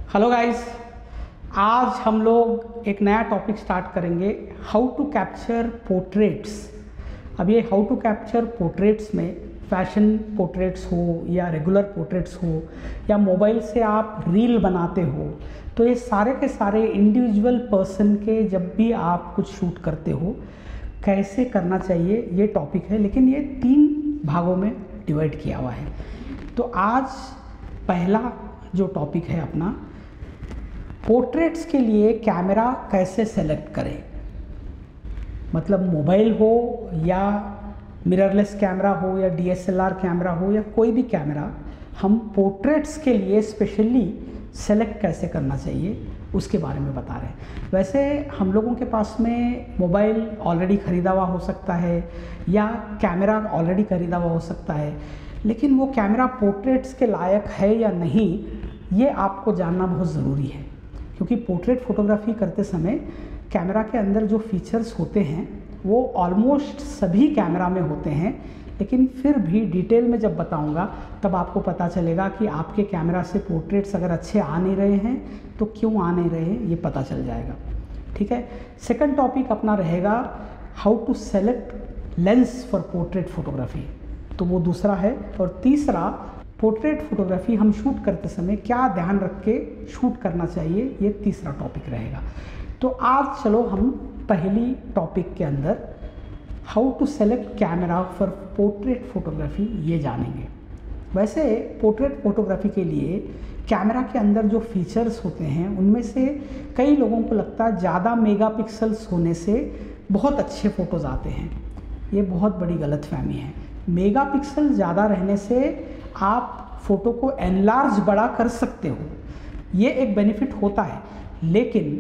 Hello guys, आज हम लोग एक नया टॉपिक स्टार्ट करेंगे, हाउ टू कैप्चर पोर्ट्रेट्स। अब ये हाउ टू कैप्चर पोर्ट्रेट्स में फैशन पोर्ट्रेट्स हो या रेगुलर पोर्ट्रेट्स हो या मोबाइल से आप रील बनाते हो, तो ये सारे के सारे इंडिविजुअल पर्सन के जब भी आप कुछ शूट करते हो कैसे करना चाहिए ये टॉपिक है, लेकिन ये 3 भागों में डिवाइड किया हुआ है। तो आज पहला जो टॉपिक है अपना, पोर्ट्रेट्स के लिए कैमरा कैसे सेलेक्ट करें। मतलब मोबाइल हो या मिररलेस कैमरा हो या डीएसएलआर कैमरा हो या कोई भी कैमरा, हम पोर्ट्रेट्स के लिए स्पेशली सेलेक्ट कैसे करना चाहिए उसके बारे में बता रहे हैं। वैसे हम लोगों के पास में मोबाइल ऑलरेडी ख़रीदा हुआ हो सकता है या कैमरा ऑलरेडी ख़रीदा हुआ हो सकता है, लेकिन वो कैमरा पोर्ट्रेट्स के लायक है या नहीं ये आपको जानना बहुत ज़रूरी है, क्योंकि पोर्ट्रेट फ़ोटोग्राफी करते समय कैमरा के अंदर जो फीचर्स होते हैं वो ऑलमोस्ट सभी कैमरा में होते हैं, लेकिन फिर भी डिटेल में जब बताऊंगा तब आपको पता चलेगा कि आपके कैमरा से पोर्ट्रेट्स अगर अच्छे आ नहीं रहे हैं तो क्यों आ नहीं रहे हैं ये पता चल जाएगा। ठीक है। सेकंड टॉपिक अपना रहेगा how to select lens for portrait photography, तो वो दूसरा है। और तीसरा, पोर्ट्रेट फ़ोटोग्राफी हम शूट करते समय क्या ध्यान रख के शूट करना चाहिए, ये तीसरा टॉपिक रहेगा। तो आज चलो हम पहली टॉपिक के अंदर how to select camera for portrait photography ये जानेंगे। वैसे पोर्ट्रेट फ़ोटोग्राफी के लिए कैमरा के अंदर जो फीचर्स होते हैं उनमें से कई लोगों को लगता है ज़्यादा मेगापिक्सल्स होने से बहुत अच्छे फ़ोटोज़ आते हैं। ये बहुत बड़ी गलतफहमी है। मेगापिक्सल ज़्यादा रहने से आप फ़ोटो को एनलार्ज बड़ा कर सकते हो, ये एक बेनिफिट होता है, लेकिन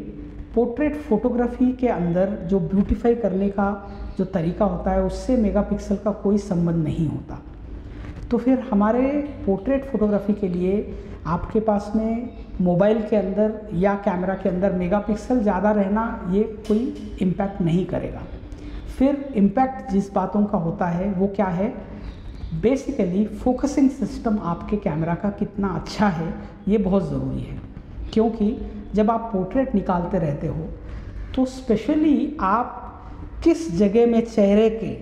पोर्ट्रेट फ़ोटोग्राफी के अंदर जो ब्यूटीफाई करने का जो तरीका होता है उससे मेगापिक्सल का कोई संबंध नहीं होता। तो फिर हमारे पोर्ट्रेट फ़ोटोग्राफी के लिए आपके पास में मोबाइल के अंदर या कैमरा के अंदर मेगापिक्सल ज़्यादा रहना ये कोई इम्पैक्ट नहीं करेगा। फिर इम्पैक्ट जिस बातों का होता है वो क्या है, बेसिकली फोकसिंग सिस्टम आपके कैमरा का कितना अच्छा है ये बहुत ज़रूरी है, क्योंकि जब आप पोर्ट्रेट निकालते रहते हो तो स्पेशली आप किस जगह में चेहरे के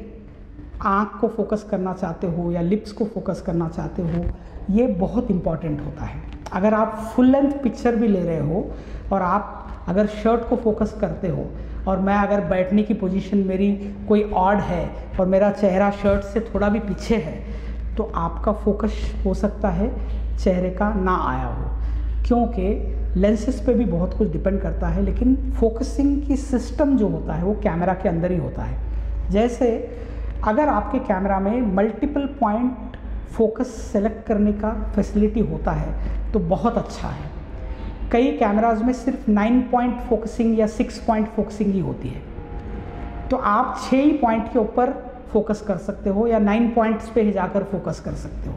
आँख को फोकस करना चाहते हो या लिप्स को फोकस करना चाहते हो ये बहुत इम्पॉर्टेंट होता है। अगर आप फुल लेंथ पिक्चर भी ले रहे हो और आप अगर शर्ट को फोकस करते हो और मैं अगर बैठने की पोजीशन मेरी कोई ऑड है और मेरा चेहरा शर्ट से थोड़ा भी पीछे है तो आपका फोकस हो सकता है चेहरे का ना आया हो, क्योंकि लेंसेज पे भी बहुत कुछ डिपेंड करता है, लेकिन फोकसिंग की सिस्टम जो होता है वो कैमरा के अंदर ही होता है। जैसे अगर आपके कैमरा में मल्टीपल पॉइंट फोकस सेलेक्ट करने का फैसिलिटी होता है तो बहुत अच्छा है। कई कैमराज में सिर्फ 9 पॉइंट फोकसिंग या 6 पॉइंट फोकसिंग ही होती है, तो आप 6 ही पॉइंट के ऊपर फोकस कर सकते हो या 9 पॉइंट्स पे ही जाकर फोकस कर सकते हो,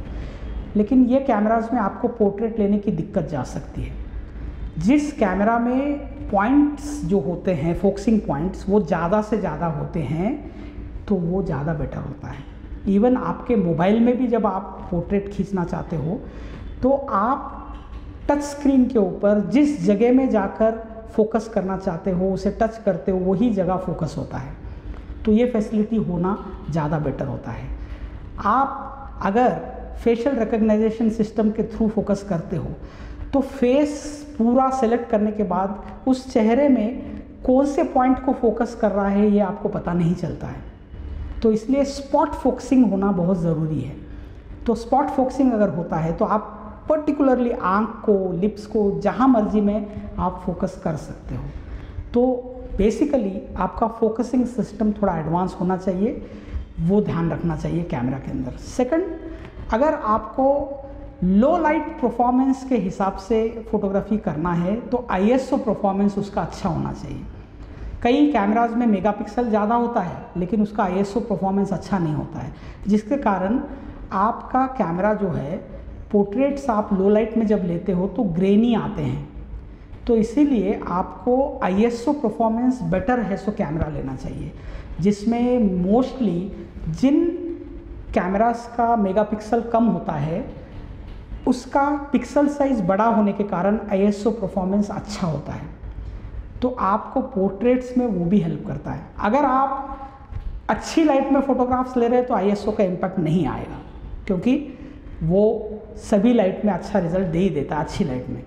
लेकिन ये कैमराज में आपको पोर्ट्रेट लेने की दिक्कत जा सकती है। जिस कैमरा में पॉइंट्स जो होते हैं फोकसिंग पॉइंट्स वो ज़्यादा से ज़्यादा होते हैं तो वो ज़्यादा बेटर होता है। इवन आपके मोबाइल में भी जब आप पोर्ट्रेट खींचना चाहते हो तो आप टच स्क्रीन के ऊपर जिस जगह में जाकर फोकस करना चाहते हो उसे टच करते हो वही जगह फोकस होता है, तो ये फैसिलिटी होना ज़्यादा बेटर होता है। आप अगर फेशियल रिकग्नाइजेशन सिस्टम के थ्रू फोकस करते हो तो फेस पूरा सेलेक्ट करने के बाद उस चेहरे में कौन से पॉइंट को फोकस कर रहा है ये आपको पता नहीं चलता है, तो इसलिए स्पॉट फोकसिंग होना बहुत ज़रूरी है। तो स्पॉट फोकसिंग अगर होता है तो आप पर्टिकुलरली आँख को, लिप्स को, जहाँ मर्जी में आप फोकस कर सकते हो। तो बेसिकली आपका फोकसिंग सिस्टम थोड़ा एडवांस होना चाहिए, वो ध्यान रखना चाहिए कैमरा के अंदर। सेकंड, अगर आपको लो लाइट परफॉर्मेंस के हिसाब से फ़ोटोग्राफी करना है तो आईएसओ परफॉर्मेंस उसका अच्छा होना चाहिए। कई कैमराज में मेगापिक्सल ज़्यादा होता है लेकिन उसका आईएसओ परफॉर्मेंस अच्छा नहीं होता है, जिसके कारण आपका कैमरा जो है पोर्ट्रेट्स आप लो लाइट में जब लेते हो तो ग्रेनी आते हैं, तो इसीलिए आपको आईएसओ परफॉर्मेंस बेटर है सो कैमरा लेना चाहिए, जिसमें मोस्टली जिन कैमरास का मेगापिक्सल कम होता है उसका पिक्सल साइज़ बड़ा होने के कारण ISO परफॉर्मेंस अच्छा होता है, तो आपको पोर्ट्रेट्स में वो भी हेल्प करता है। अगर आप अच्छी लाइट में फ़ोटोग्राफ्स ले रहे हैं तो ISO का इम्पैक्ट नहीं आएगा, क्योंकि वो सभी लाइट में अच्छा रिजल्ट दे ही देता है अच्छी लाइट में।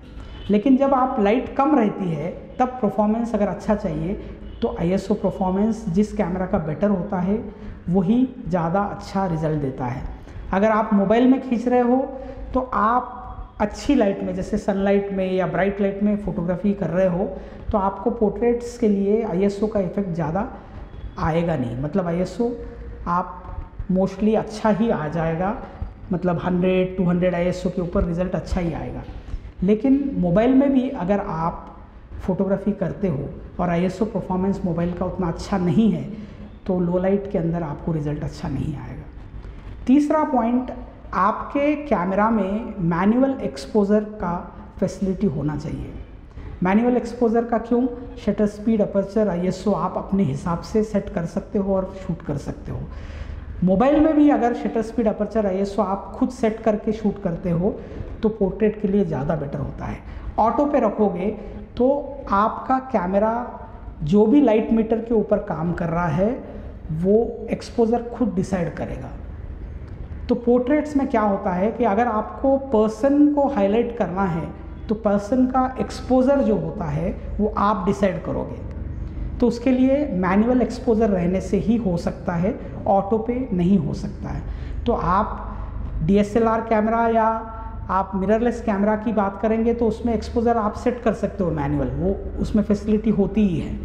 लेकिन जब आप लाइट कम रहती है तब परफॉर्मेंस अगर अच्छा चाहिए तो ISO परफॉर्मेंस जिस कैमरा का बेटर होता है वही ज़्यादा अच्छा रिजल्ट देता है। अगर आप मोबाइल में खींच रहे हो तो आप अच्छी लाइट में, जैसे सनलाइट में या ब्राइट लाइट में फ़ोटोग्राफी कर रहे हो, तो आपको पोर्ट्रेट्स के लिए ISO का इफ़ेक्ट ज़्यादा आएगा नहीं। मतलब ISO आप मोस्टली अच्छा ही आ जाएगा, मतलब 100-200 ISO के ऊपर रिज़ल्ट अच्छा ही आएगा। लेकिन मोबाइल में भी अगर आप फ़ोटोग्राफी करते हो और ISO परफॉर्मेंस मोबाइल का उतना अच्छा नहीं है तो लो लाइट के अंदर आपको रिज़ल्ट अच्छा नहीं आएगा। तीसरा पॉइंट, आपके कैमरा में मैनुअल एक्सपोज़र का फैसिलिटी होना चाहिए। मैनुअल एक्सपोज़र का क्यों? शटर स्पीड, अपर्चर, ISO आप अपने हिसाब से सेट कर सकते हो और शूट कर सकते हो। मोबाइल में भी अगर शटर स्पीड, अपर्चर, ISO आप खुद सेट करके शूट करते हो तो पोर्ट्रेट के लिए ज़्यादा बेटर होता है। ऑटो पे रखोगे तो आपका कैमरा जो भी लाइट मीटर के ऊपर काम कर रहा है वो एक्सपोज़र खुद डिसाइड करेगा। तो पोर्ट्रेट्स में क्या होता है कि अगर आपको पर्सन को हाईलाइट करना है तो पर्सन का एक्सपोज़र जो होता है वो आप डिसाइड करोगे, तो उसके लिए मैनुअल एक्सपोज़र रहने से ही हो सकता है, ऑटो पे नहीं हो सकता है। तो आप DSLR कैमरा या आप मिररलेस कैमरा की बात करेंगे तो उसमें एक्सपोज़र आप सेट कर सकते हो मैनुअल, वो उसमें फैसिलिटी होती ही है।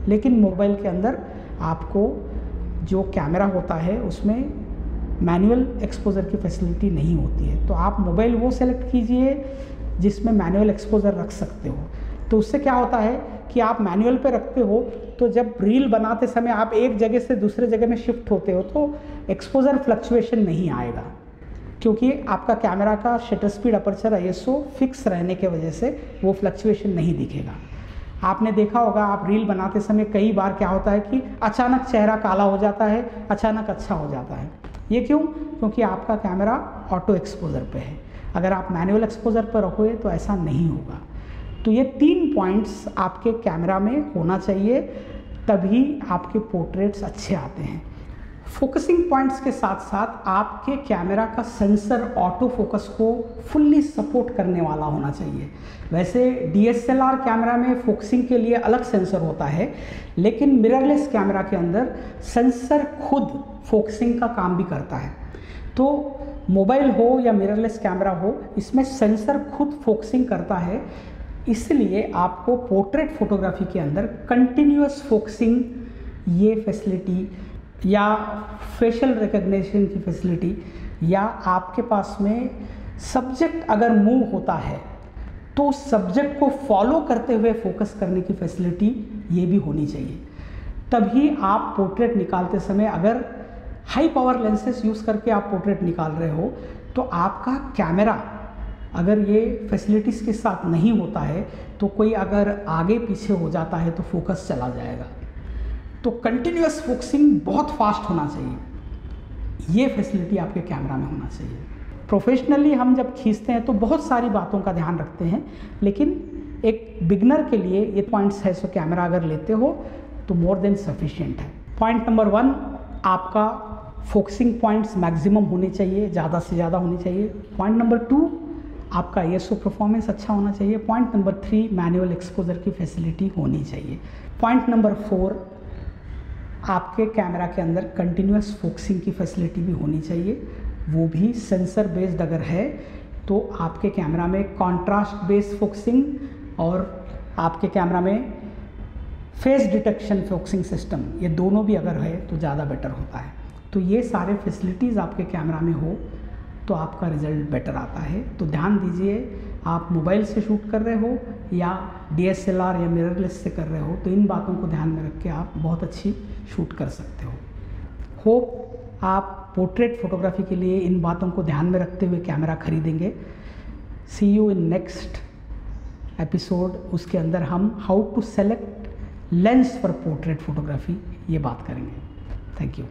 लेकिन मोबाइल के अंदर आपको जो कैमरा होता है उसमें मैनुअल एक्सपोज़र की फैसिलिटी नहीं होती है। तो आप मोबाइल वो सेलेक्ट कीजिए जिसमें मैनुअल एक्सपोज़र रख सकते हो। तो उससे क्या होता है कि आप मैनुअल पे रखते हो तो जब रील बनाते समय आप एक जगह से दूसरे जगह में शिफ्ट होते हो तो एक्सपोज़र फ्लक्चुएशन नहीं आएगा, क्योंकि आपका कैमरा का shutter speed, aperture, ISO fix रहने के वजह से वो फ्लक्चुएशन नहीं दिखेगा। आपने देखा होगा आप रील बनाते समय कई बार क्या होता है कि अचानक चेहरा काला हो जाता है, अचानक अच्छा हो जाता है। ये क्यों? क्योंकि आपका कैमरा ऑटो एक्सपोज़र पे है। अगर आप मैनुअल एक्सपोज़र पर रखोगे तो ऐसा नहीं होगा। तो ये 3 पॉइंट्स आपके कैमरा में होना चाहिए, तभी आपके पोर्ट्रेट्स अच्छे आते हैं। फोकसिंग पॉइंट्स के साथ साथ आपके कैमरा का सेंसर ऑटो फोकस को फुल्ली सपोर्ट करने वाला होना चाहिए। वैसे DSLR कैमरा में फोकसिंग के लिए अलग सेंसर होता है, लेकिन मिररलेस कैमरा के अंदर सेंसर खुद फोकसिंग का काम भी करता है। तो मोबाइल हो या मिररलेस कैमरा हो, इसमें सेंसर खुद फोकसिंग करता है, इसलिए आपको पोर्ट्रेट फोटोग्राफी के अंदर कंटिन्यूअस फोकसिंग ये फैसिलिटी या फेशियल रिकग्निशन की फैसिलिटी, या आपके पास में सब्जेक्ट अगर मूव होता है तो सब्जेक्ट को फॉलो करते हुए फोकस करने की फैसिलिटी ये भी होनी चाहिए। तभी आप पोर्ट्रेट निकालते समय, अगर हाई पावर लेंसेज यूज़ करके आप पोर्ट्रेट निकाल रहे हो तो आपका कैमरा अगर ये फैसिलिटीज़ के साथ नहीं होता है तो कोई अगर आगे पीछे हो जाता है तो फोकस चला जाएगा। तो कंटिन्यूअस फोकसिंग बहुत फास्ट होना चाहिए, ये फैसिलिटी आपके कैमरा में होना चाहिए। प्रोफेशनली हम जब खींचते हैं तो बहुत सारी बातों का ध्यान रखते हैं, लेकिन एक बिगनर के लिए ये पॉइंट्स है, सो कैमरा अगर लेते हो तो मोर देन सफिशिएंट है। पॉइंट नंबर 1, आपका फोकसिंग पॉइंट्स मैक्सिमम होने चाहिए, ज़्यादा से ज़्यादा होने चाहिए। पॉइंट नंबर 2, आपका ISO परफॉर्मेंस अच्छा होना चाहिए। पॉइंट नंबर 3, मैनुअल एक्सपोजर की फैसिलिटी होनी चाहिए। पॉइंट नंबर 4, आपके कैमरा के अंदर कंटिन्यूअस फोकसिंग की फैसिलिटी भी होनी चाहिए, वो भी सेंसर बेस्ड अगर है तो आपके कैमरा में कॉन्ट्रास्ट बेस्ड फोकसिंग और आपके कैमरा में फेस डिटेक्शन फोकसिंग सिस्टम, ये दोनों भी अगर है तो ज़्यादा बेटर होता है। तो ये सारे फैसिलिटीज़ आपके कैमरा में हो तो आपका रिज़ल्ट बेटर आता है। तो ध्यान दीजिए, आप मोबाइल से शूट कर रहे हो या DSLR या मिररलेस से कर रहे हो, तो इन बातों को ध्यान में रख के आप बहुत अच्छी शूट कर सकते हो। होप आप पोर्ट्रेट फोटोग्राफी के लिए इन बातों को ध्यान में रखते हुए कैमरा खरीदेंगे। See you in next episode, उसके अंदर हम how to select lens for portrait photography ये बात करेंगे। Thank you.